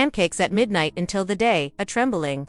pancakes at midnight until the day, a trembling,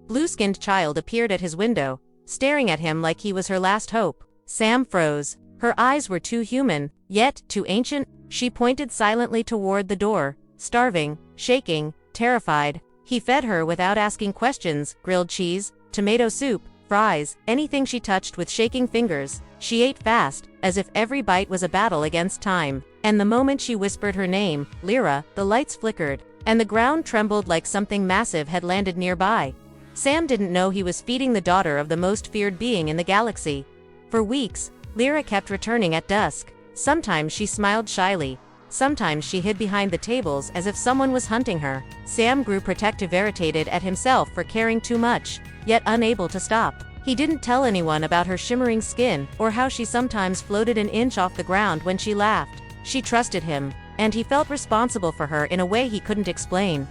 blue-skinned child appeared at his window, staring at him like he was her last hope. Sam froze. Her eyes were too human, yet too ancient. She pointed silently toward the door, starving, shaking, terrified. He fed her without asking questions, grilled cheese, tomato soup, fries, anything she touched with shaking fingers. She ate fast, as if every bite was a battle against time. And the moment she whispered her name, Lyra, the lights flickered, and the ground trembled like something massive had landed nearby. Sam didn't know he was feeding the daughter of the most feared being in the galaxy. For weeks, Lyra kept returning at dusk. Sometimes she smiled shyly. Sometimes she hid behind the tables as if someone was hunting her. Sam grew protective, irritated at himself for caring too much, yet unable to stop. He didn't tell anyone about her shimmering skin, or how she sometimes floated an inch off the ground when she laughed. She trusted him, and he felt responsible for her in a way he couldn't explain.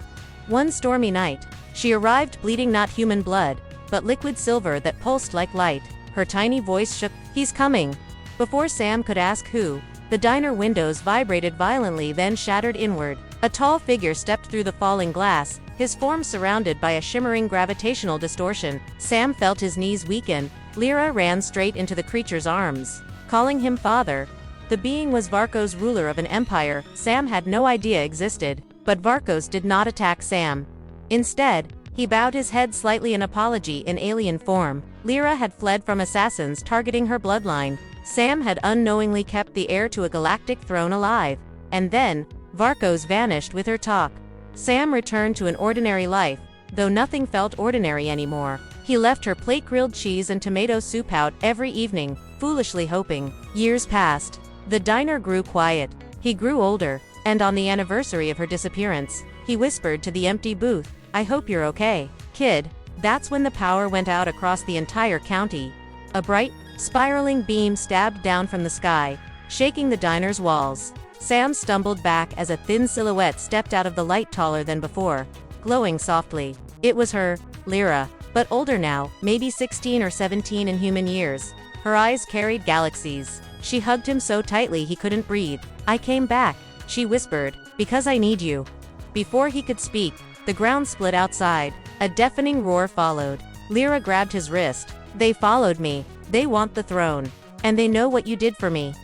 One stormy night, she arrived bleeding not human blood, but liquid silver that pulsed like light. Her tiny voice shook. "He's coming." Before Sam could ask who, the diner windows vibrated violently, then shattered inward. A tall figure stepped through the falling glass, his form surrounded by a shimmering gravitational distortion. Sam felt his knees weaken. Lyra ran straight into the creature's arms, calling him father. The being was Varkos, ruler of an empire Sam had no idea existed. But Varkos did not attack Sam. Instead, he bowed his head slightly in apology in alien form. Lyra had fled from assassins targeting her bloodline. Sam had unknowingly kept the heir to a galactic throne alive. And then, Varkos vanished with her talk. Sam returned to an ordinary life, though nothing felt ordinary anymore. He left her plate grilled cheese and tomato soup out every evening, foolishly hoping. Years passed. The diner grew quiet. He grew older, and on the anniversary of her disappearance, he whispered to the empty booth, "I hope you're okay, kid." That's when the power went out across the entire county. A bright, spiraling beam stabbed down from the sky, shaking the diner's walls. Sam stumbled back as a thin silhouette stepped out of the light, taller than before, glowing softly. It was her, Lyra, but older now, maybe 16 or 17 in human years. Her eyes carried galaxies. She hugged him so tightly he couldn't breathe. "I came back," she whispered, "because I need you." Before he could speak, the ground split outside. A deafening roar followed. Lyra grabbed his wrist. "They followed me. They want the throne. And they know what you did for me."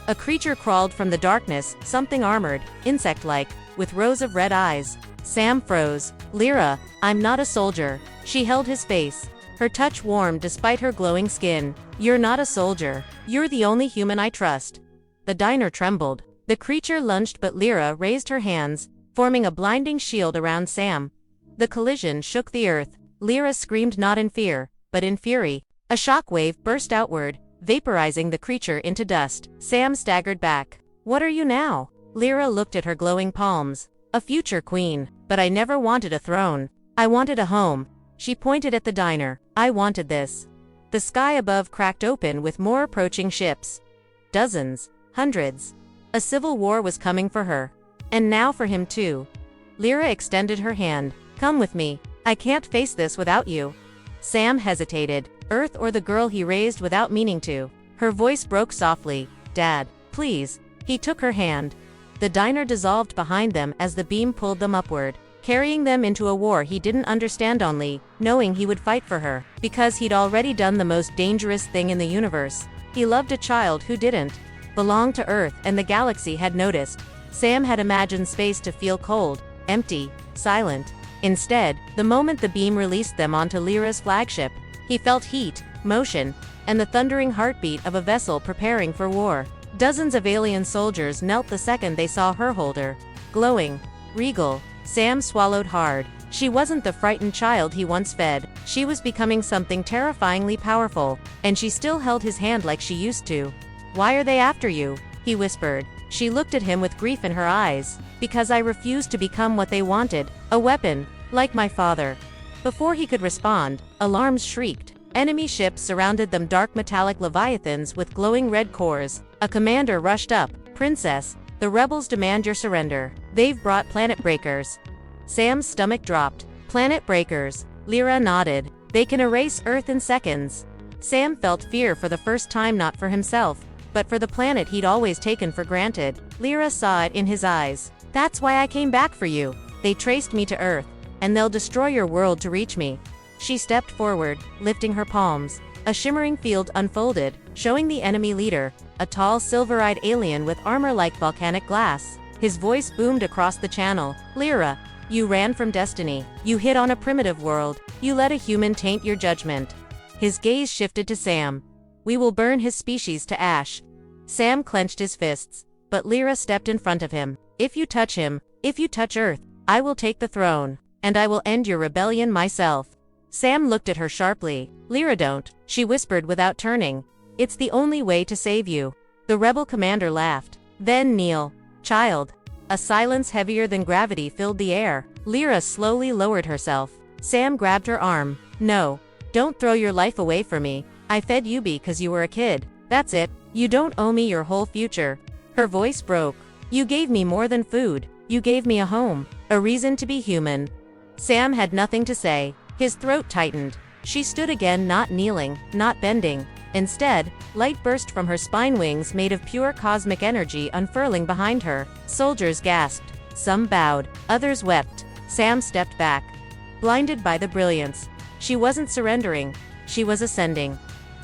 A creature crawled from the darkness, something armored, insect-like, with rows of red eyes. Sam froze. "Lyra, I'm not a soldier." She held his face. Her touch warmed despite her glowing skin. "You're not a soldier. You're the only human I trust." The diner trembled. The creature lunged, but Lyra raised her hands, forming a blinding shield around Sam. The collision shook the earth. Lyra screamed, not in fear, but in fury. A shockwave burst outward, vaporizing the creature into dust. Sam staggered back. "What are you now?" Lyra looked at her glowing palms. "A future queen. But I never wanted a throne. I wanted a home." She pointed at the diner. "I wanted this." The sky above cracked open with more approaching ships. Dozens. Hundreds. A civil war was coming for her. And now for him too. Lyra extended her hand. "Come with me. I can't face this without you." Sam hesitated. Earth or the girl he raised without meaning to. Her voice broke softly. "Dad, please." He took her hand. The diner dissolved behind them as the beam pulled them upward, carrying them into a war he didn't understand, only knowing he would fight for her, because he'd already done the most dangerous thing in the universe. He loved a child who didn't belong to Earth, and the galaxy had noticed. Sam had imagined space to feel cold, empty, silent. Instead, the moment the beam released them onto Lyra's flagship, he felt heat, motion, and the thundering heartbeat of a vessel preparing for war. Dozens of alien soldiers knelt the second they saw her holder. Glowing, regal. Sam swallowed hard. She wasn't the frightened child he once fed. She was becoming something terrifyingly powerful, and she still held his hand like she used to. "Why are they after you?" he whispered. She looked at him with grief in her eyes. "Because I refused to become what they wanted, a weapon, like my father." Before he could respond, alarms shrieked. Enemy ships surrounded them, dark metallic leviathans with glowing red cores. A commander rushed up. "Princess, the rebels demand your surrender. They've brought planet breakers." Sam's stomach dropped. "Planet breakers?" Lyra nodded. "They can erase Earth in seconds." Sam felt fear for the first time, not for himself, but for the planet he'd always taken for granted. Lyra saw it in his eyes. "That's why I came back for you. They traced me to Earth, and they'll destroy your world to reach me. She stepped forward, lifting her palms. A shimmering field unfolded, showing the enemy leader, a tall silver-eyed alien with armor like volcanic glass. His voice boomed across the channel. Lyra, you ran from destiny. You hit on a primitive world. You let a human taint your judgment. His gaze shifted to Sam. We will burn his species to ash. Sam clenched his fists, but Lyra stepped in front of him. If you touch him, if you touch Earth, I will take the throne, and I will end your rebellion myself. Sam looked at her sharply. Lyra, don't, she whispered without turning. It's the only way to save you. The rebel commander laughed. Then kneel. Child. A silence heavier than gravity filled the air. Lyra slowly lowered herself. Sam grabbed her arm. No. Don't throw your life away for me. I fed you because you were a kid. That's it. You don't owe me your whole future. Her voice broke. You gave me more than food. You gave me a home. A reason to be human. Sam had nothing to say. His throat tightened. She stood again, not kneeling, not bending. Instead, light burst from her spine, wings made of pure cosmic energy unfurling behind her. Soldiers gasped. Some bowed. Others wept. Sam stepped back, blinded by the brilliance. She wasn't surrendering. She was ascending.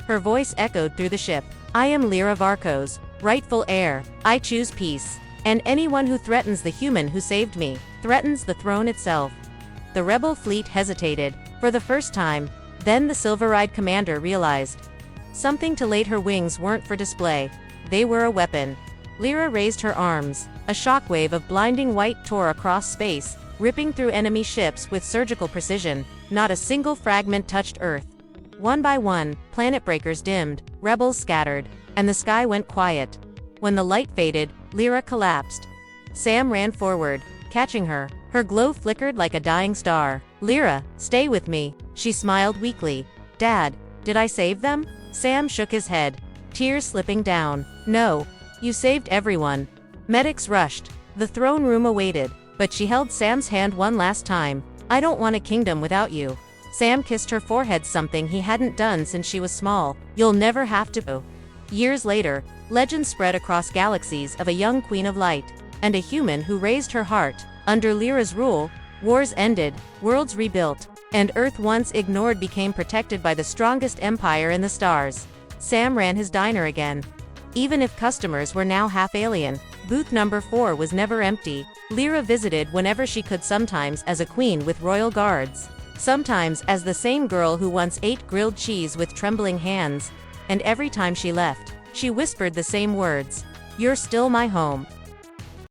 Her voice echoed through the ship. I am Lyra Varkos, rightful heir. I choose peace. And anyone who threatens the human who saved me, threatens the throne itself. The rebel fleet hesitated, for the first time. Then the silver-eyed commander realized. Something to late her wings weren't for display. They were a weapon. Lyra raised her arms. A shockwave of blinding white tore across space, ripping through enemy ships with surgical precision. Not a single fragment touched Earth. One by one, planet breakers dimmed, rebels scattered, and the sky went quiet. When the light faded, Lyra collapsed. Sam ran forward, catching her. Her glow flickered like a dying star. Lyra, stay with me. She smiled weakly. Dad, did I save them? Sam shook his head, tears slipping down. No, you saved everyone. Medics rushed. The throne room awaited, but she held Sam's hand one last time. I don't want a kingdom without you. Sam kissed her forehead, something he hadn't done since she was small. You'll never have to. Years later, legends spread across galaxies of a young queen of light, and a human who raised her heart. Under Lyra's rule, wars ended, worlds rebuilt, and Earth once ignored became protected by the strongest empire in the stars. Sam ran his diner again. Even if customers were now half alien, booth number 4 was never empty. Lyra visited whenever she could, sometimes as a queen with royal guards, sometimes as the same girl who once ate grilled cheese with trembling hands. And every time she left, she whispered the same words. You're still my home.